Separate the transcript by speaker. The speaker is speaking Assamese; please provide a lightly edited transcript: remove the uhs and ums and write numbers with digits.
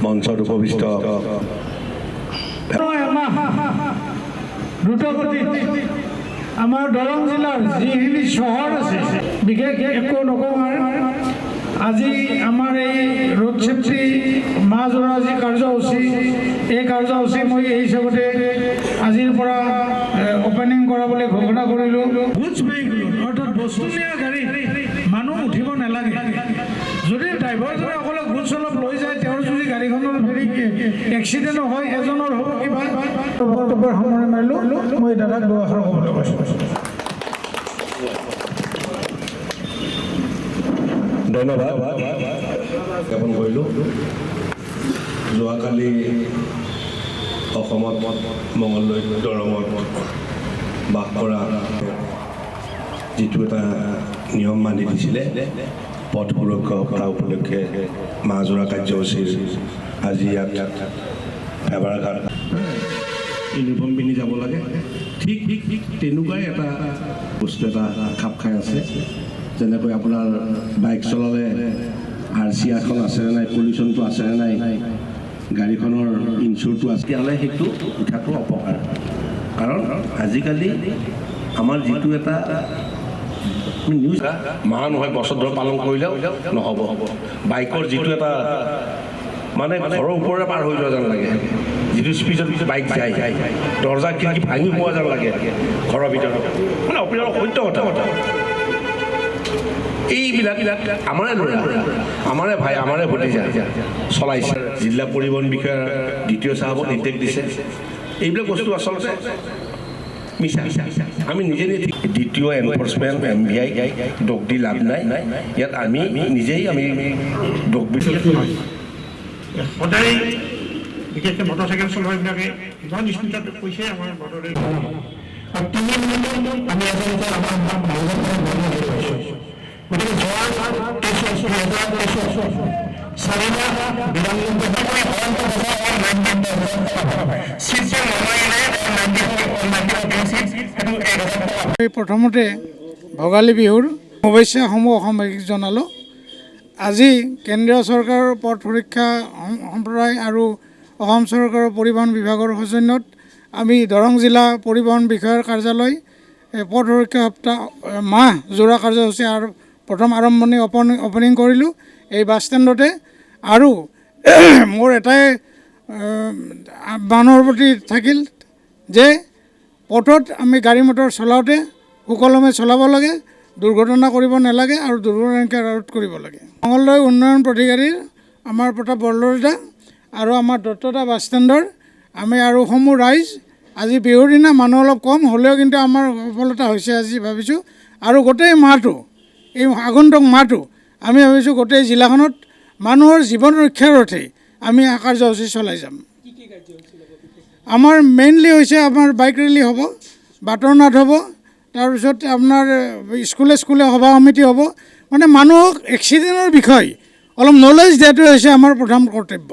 Speaker 1: মঞ্চত উপবিষ্ট
Speaker 2: দ্ৰুতগতিত আমাৰ দৰং জিলাৰ যিখিনি চহৰ আছে বিশেষ একো নকওঁ। আজি আমাৰ এই ৰোড ছেফটি মাজৰা যি কাৰ্যসূচী, এই কাৰ্যসূচী মই এই হিচাপতে আজিৰ পৰা অপেনিং কৰা বুলি ঘোষণা কৰিলোঁ। গুডছ ভেহিকুল অৰ্থাৎ বস্তু নিয়া গাড়ীত মানুহ উঠিব নালাগে। যদি ড্ৰাইভাৰজনে অকলে গুডছ অলপ লৈ যায়, তেওঁৰ যদি গাড়ীখনৰ হেৰি এক্সিডেণ্ট হয়, এজনৰ হ'ব কিবা বক্তব্যৰ সামৰণি মাৰিলোঁ। মই দাদাক দুআষাৰ ক'বলৈ কৈছোঁ।
Speaker 1: ধন্যবাদ জ্ঞাপন কৰিলোঁ। যোৱাকালি অসমত মঙলদৈ দৰঙত বাস কৰা যিটো এটা নিয়ম মানি দিছিলে পথ সুৰক্ষা সপ্তাহ উপলক্ষে মাজৰা কাৰ্যসূচীৰ আজি ইয়াত ফেভাৰঘাট ইউনিফৰ্ম পিন্ধি যাব লাগে। ঠিক তেনেকুৱাই এটা বস্তু এটা খাপ খাই আছে। যেনেকৈ আপোনাৰ বাইক চলালে RC এখন আছেনে নাই, পলিউশ্যনটো আছেনে নাই, গাড়ীখনৰ ইঞ্চুৰটো আছে, তেতিয়াহ'লে সেইটো উঠাটো অপকাৰ। কাৰণ আজিকালি আমাৰ যিটো এটা নিউজ মাহ নহয় বছৰ ধৰি পালন কৰিলেও নহ'ব। বাইকৰ যিটো এটা মানে ঘৰৰ ওপৰে পাৰ হৈ যোৱা যেন লাগে, যিটো স্পীডত বাইক যায়, দৰ্জা খিৰিকী ভাঙি পোৱা যেন লাগে ঘৰৰ ভিতৰত, মানে অপিলৰ সত্য কথা। এইবিলাক আমাৰে ল'ৰা, আমাৰে ভাই, আমাৰে ভতিজা চলাইছে। জিলা পৰিবহণ বিষয়াৰ দ্বিতীয় চাহাবক নিৰ্দেশ দিছে। এইবিলাক বস্তু আচলতে মিছা। আমি নিজে দ্বিতীয় এনফৰ্চমেণ্ট MVI দোষ দি লাভ নাই। ইয়াত আমি নিজেই আমি দোষ বিচাৰ
Speaker 3: সদায় বিশেষকৈ মটৰচাইকেল চলোৱাবিলাকে ইমান স্পীডত কৈছে আমাৰ বতৰে। আৰু 3 মিনিটত আমি আচলতে আমাৰ পাইছোঁ। গতিকে যোৱা 4
Speaker 2: প্ৰথমতে ভোগালী বিহুৰ শুভেচ্ছাসমূহ অসমবাসীক জনালোঁ। আজি কেন্দ্ৰীয় চৰকাৰৰ পথ সুৰক্ষা সম্প্ৰদায় আৰু অসম চৰকাৰৰ পৰিবহণ বিভাগৰ সৌজন্যত আমি দৰং জিলা পৰিবহণ বিষয়াৰ কাৰ্যালয় পথ সুৰক্ষা সপ্তাহ মাহ জোৰা কাৰ্যসূচী আৰু প্ৰথম আৰম্ভণি অপেনিং কৰিলোঁ এই বাছ ষ্টেণ্ডতে। আৰু মোৰ এটাই মানুহৰ প্ৰতি থাকিল যে পথত আমি গাড়ী মটৰ চলাওঁতে সুকলমে চলাব লাগে, দুৰ্ঘটনা কৰিব নালাগে আৰু দুৰ্ঘটনাকে ৰোধ কৰিব লাগে। মঙলদৈ উন্নয়ন প্ৰতিকাৰীৰ আমাৰ প্ৰতাপ বৰদলৈ আৰু আমাৰ দত্ততা বাছ ষ্টেণ্ডৰ আমি আৰু সমূহ ৰাইজ আজি বিহুৰ দিনা মানুহ অলপ কম হ'লেও কিন্তু আমাৰ সফলতা হৈছে আজি ভাবিছোঁ। আৰু গোটেই মাহটো, এই আগন্তুক মাহটো আমি ভাবিছোঁ গোটেই জিলাখনত মানুহৰ জীৱন ৰক্ষাৰ অৰ্থে আমি কাৰ্যসূচী চলাই যাম। আমাৰ মেইনলি হৈছে আমাৰ বাইক ৰেলী হ'ব, বাটৰ নাট হ'ব, তাৰপিছত আপোনাৰ স্কুলে সভা সমিতি হ'ব। মানে মানুহক এক্সিডেণ্টৰ বিষয়ে অলপ নলেজ দিয়াটোৱে হৈছে আমাৰ প্ৰথম কৰ্তব্য।